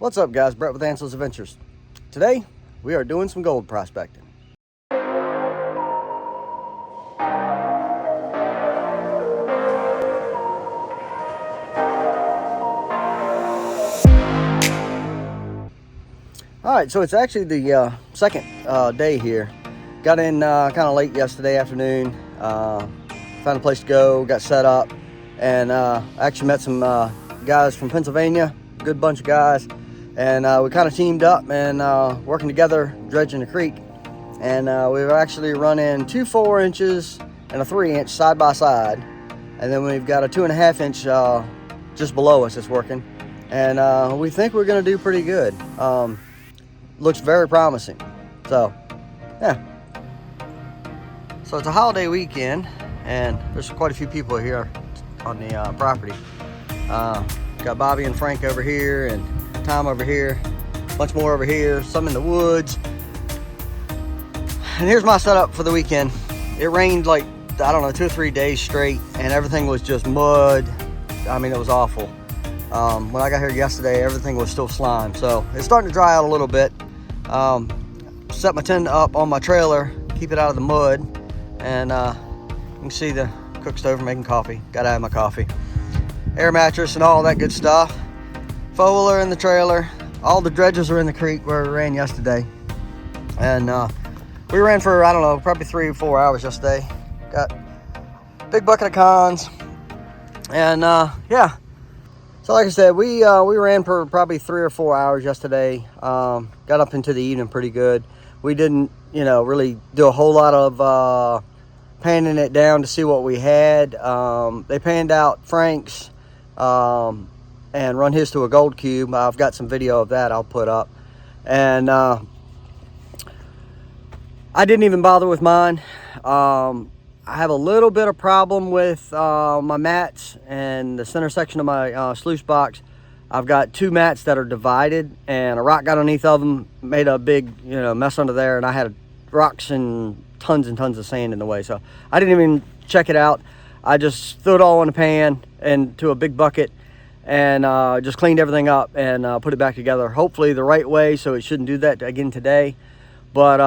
What's up, guys? Brett with Ansel's Adventures. Today we are doing some gold prospecting. Alright, so it's actually the second day here. Got in kind of late yesterday afternoon. Found a place to go, got set up, and actually met some guys from Pennsylvania. Good bunch of guys. And we kind of teamed up and working together, dredging the creek. And we've actually run in 2 4-inches and a 3-inch side by side. And then we've got a 2.5-inch just below us that's working. And we think we're going to do pretty good. Looks very promising. So, yeah. So it's a holiday weekend, and there's quite a few people here on the property. Got Bobby and Frank over here, and Tom over here, a bunch more over here, some in the woods. And here's my setup for the weekend. It rained like, I don't know, 2 or 3 days straight, and everything was just mud. I mean, it was awful. When I got here yesterday, everything was still slime. So it's starting to dry out a little bit. Set my tent up on my trailer, keep it out of the mud. And you can see the cook stove making coffee. Gotta have my coffee. Air mattress and all that good stuff. Four-wheeler in the trailer. All the dredges are in the creek where we ran yesterday. And we ran for, I don't know, probably 3 or 4 hours yesterday. Got a big bucket of cons. And yeah. So like I said, we ran for probably 3 or 4 hours yesterday. Got up into the evening pretty good. We didn't, really do a whole lot of panning it down to see what we had. They panned out Frank's and run his to a gold cube. I've got some video of that I'll put up. And I didn't even bother with mine. I have a little bit of problem with my mats and the center section of my sluice box. I've got 2 mats that are divided, and a rock got underneath of them, made a big mess under there, and I had rocks and tons of sand in the way. So I didn't even check it out. I just threw it all in a pan into a big bucket and just cleaned everything up and put it back together, hopefully the right way, so it shouldn't do that again today. But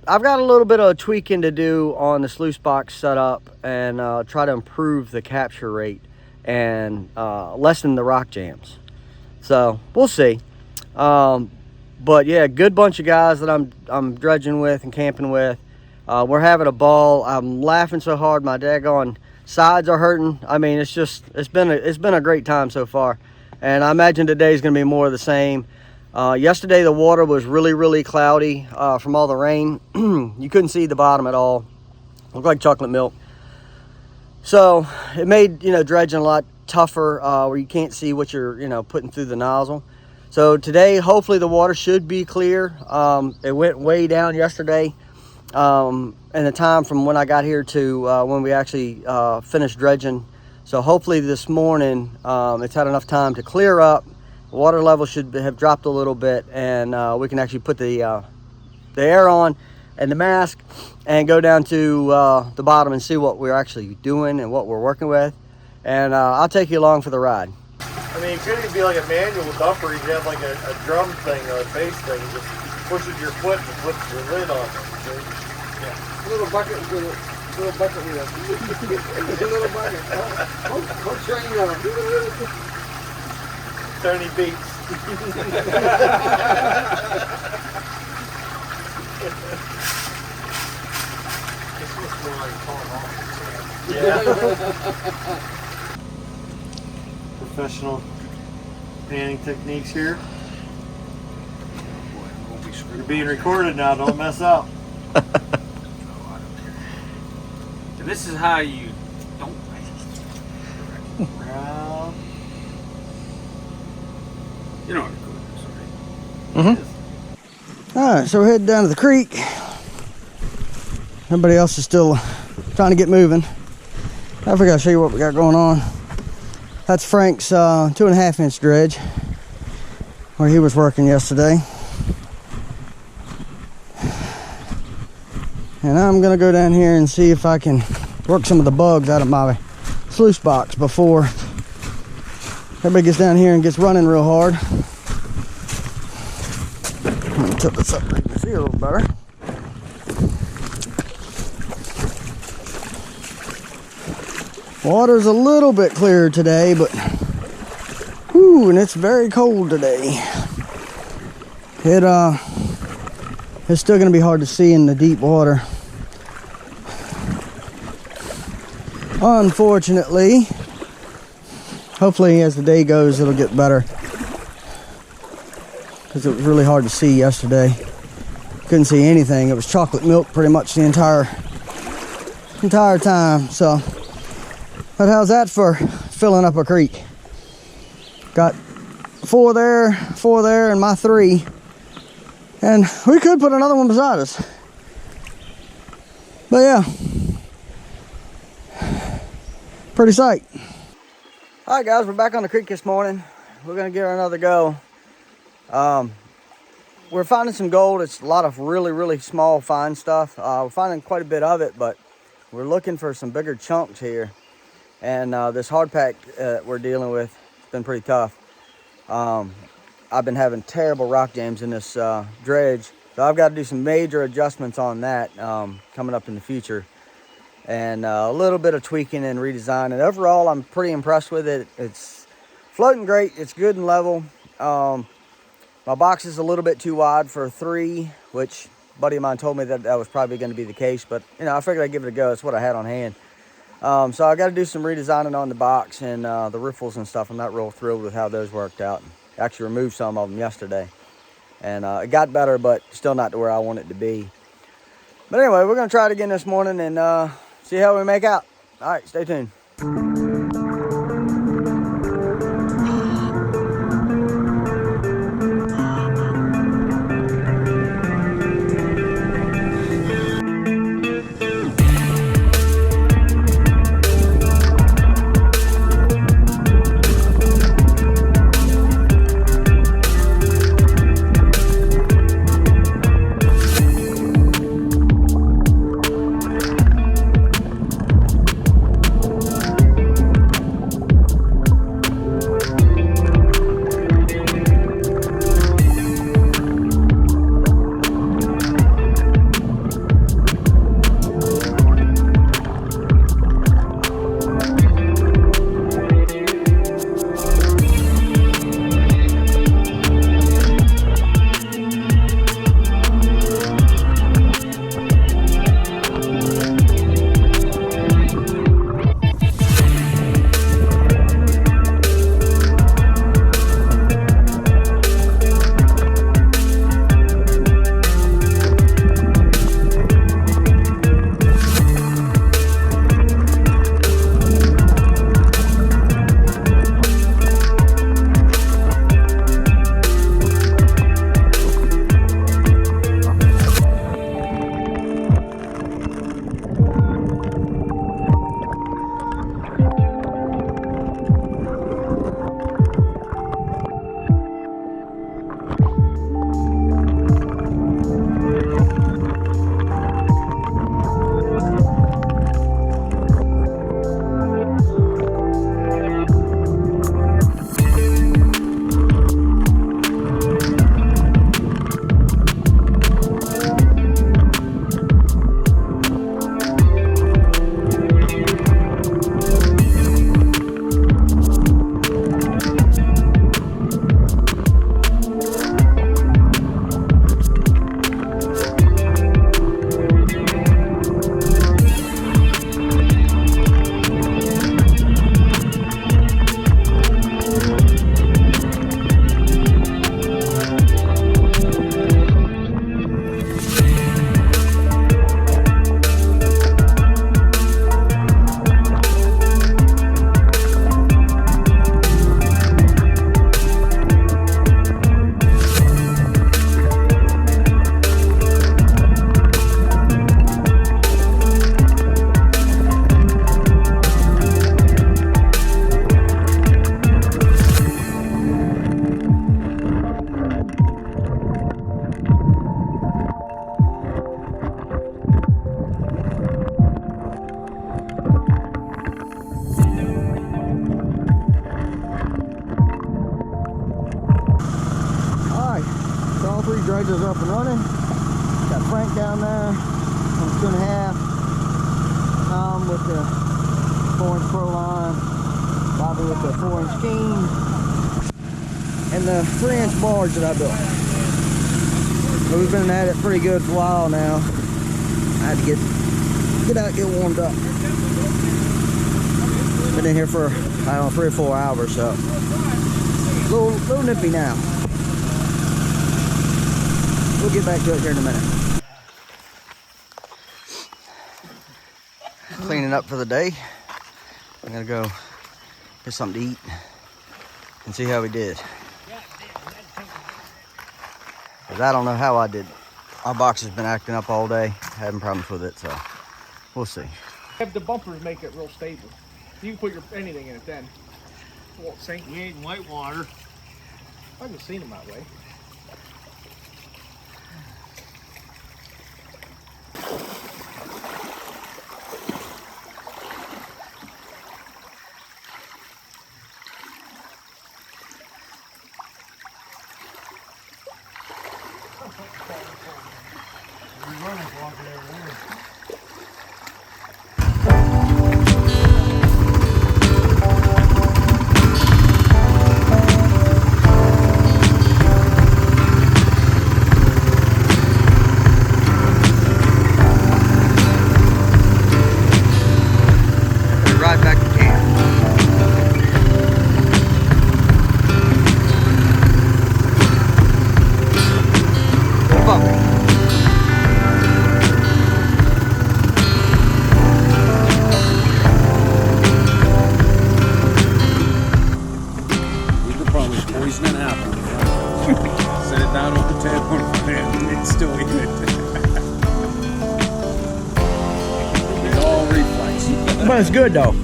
I've got a little bit of tweaking to do on the sluice box setup and try to improve the capture rate and lessen the rock jams. So we'll see. But yeah, good bunch of guys that I'm dredging with and camping with. We're having a ball. I'm laughing so hard my daggone sides are hurting. I mean, it's been a great time so far, and I imagine today's gonna be more of the same. Yesterday the water was really cloudy from all the rain. You couldn't see the bottom at all. Looked like chocolate milk. So it made dredging a lot tougher where you can't see what you're putting through the nozzle. So today hopefully the water should be clear. It went way down yesterday. And the time from when I got here to when we actually finished dredging. So hopefully this morning it's had enough time to clear up. The water level should have dropped a little bit, and we can actually put the air on and the mask and go down to the bottom and see what we're actually doing and what we're working with. And I'll take you along for the ride. I mean, it could even be like a manual dumper. You have like a drum thing or a bass thing. You just push with your foot and flips the lid on. Yeah. Little bucket with a little bucket with a little bucket. I'll train you. Tony Beats. This was more like calling off. Yeah. Professional panning techniques here. You're being recorded now. Don't mess up. So this is how you don't Round. You know what a code is, right? All right, so we're heading down to the creek. Everybody else is still trying to get moving. I forgot to show you what we got going on. That's Frank's 2.5-inch dredge where he was working yesterday. And I'm gonna go down here and see if I can work some of the bugs out of my sluice box before everybody gets down here and gets running real hard. Let me tilt this up so you can see a little better. Water's a little bit clearer today, but whew, and it's very cold today. It's still gonna be hard to see in the deep water. Unfortunately, hopefully as the day goes it'll get better, because it was really hard to see yesterday. Couldn't see anything. It was chocolate milk pretty much the entire time. So, but how's that for filling up a creek? Got 4 there, and my 3. And we could put another one beside us. But yeah, pretty sight. All right, guys, we're back on the creek this morning. We're gonna give it another go. We're finding some gold. It's a lot of really small, fine stuff. We're finding quite a bit of it, but we're looking for some bigger chunks here. And this hard pack we're dealing with has been pretty tough. I've been having terrible rock jams in this dredge, so I've got to do some major adjustments on that coming up in the future, and a little bit of tweaking and redesign. And overall, I'm pretty impressed with it. It's floating great. It's good and level. My box is a little bit too wide for 3, which a buddy of mine told me that was probably going to be the case, but you know, I figured I'd give it a go. It's what I had on hand. So I got to do some redesigning on the box and the riffles and stuff. I'm not real thrilled with how those worked out. Actually removed some of them yesterday, and it got better, but still not to where I want it to be. But anyway, we're gonna try it again this morning and see how we make out. All right, stay tuned. all 3 dredges are up and running. Got Frank down there on the 2.5. Tom with the 4-inch Pro line. Bobby with the 4-inch King. And the 3-inch barge that I built. So we've been at it pretty good for a while now. I had to get out, get warmed up. Been in here for, I don't know, 3 or 4 hours, so a little nippy now. We'll get back to it here in a minute. Cleaning up for the day. I'm gonna go get something to eat and see how we did. Because I don't know how I did. Our box has been acting up all day, having problems with it, so we'll see. Have the bumpers make it real stable. You can put anything in it then. It won't sink. We ain't in white water. I haven't seen them that way. Right back to camp. What about me? You could probably poison an apple. Set it down on the table and it's still eat it. It's all reflex. But it's good though.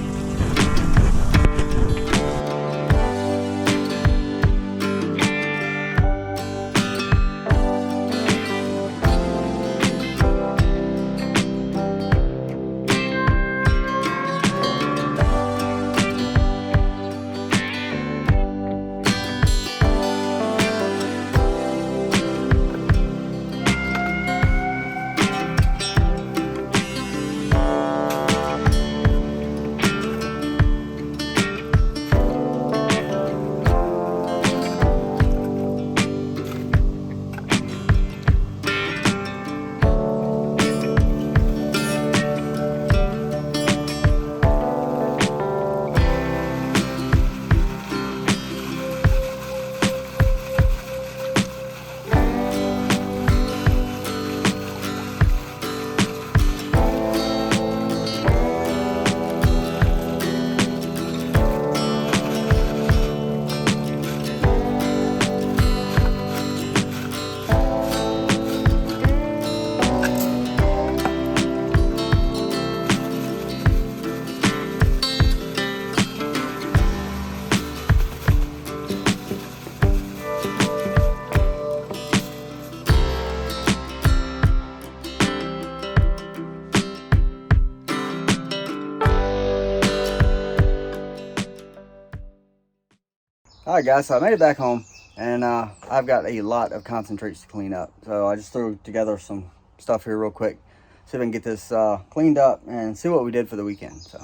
Alright guys, so I made it back home and I've got a lot of concentrates to clean up. So I just threw together some stuff here real quick. See if I can get this cleaned up and see what we did for the weekend. So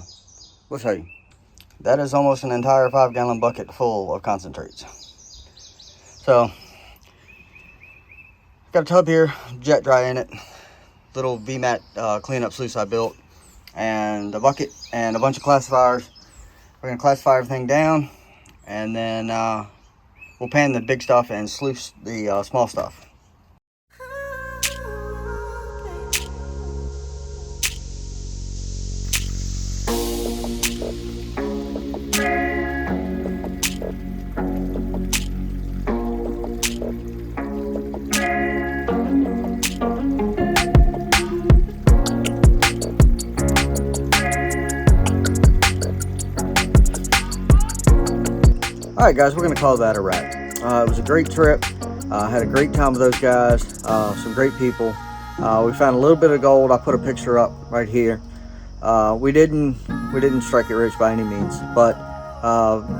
we'll show you. That is almost an entire 5-gallon bucket full of concentrates. So got a tub here, jet dry in it, little VMAT cleanup sluice I built, and a bucket and a bunch of classifiers. We're gonna classify everything down, and then we'll pan the big stuff and sluice the small stuff. Alright guys, we're going to call that a wrap. It was a great trip. Had a great time with those guys. Some great people. We found a little bit of gold. I put a picture up right here. We didn't strike it rich by any means, but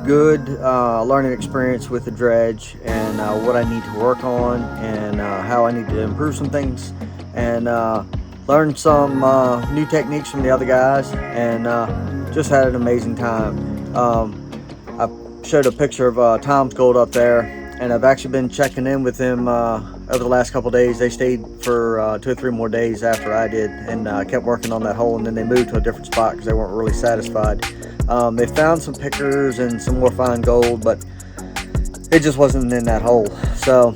good learning experience with the dredge, and what I need to work on, and how I need to improve some things, and learn some new techniques from the other guys, and just had an amazing time. I showed a picture of Tom's Gold up there, and I've actually been checking in with them over the last couple days. They stayed for 2 or 3 more days after I did, and kept working on that hole, and then they moved to a different spot because they weren't really satisfied. They found some pickers and some more fine gold, but it just wasn't in that hole. So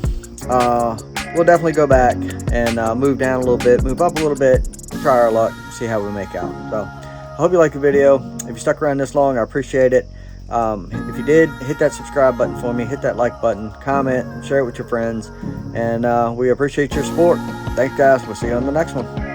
we'll definitely go back and move down a little bit, move up a little bit, try our luck, see how we make out. So I hope you liked the video. If you stuck around this long, I appreciate it. If you did, hit that subscribe button for me, hit that like button, comment, share it with your friends, and we appreciate your support. Thanks, guys. We'll see you on the next one.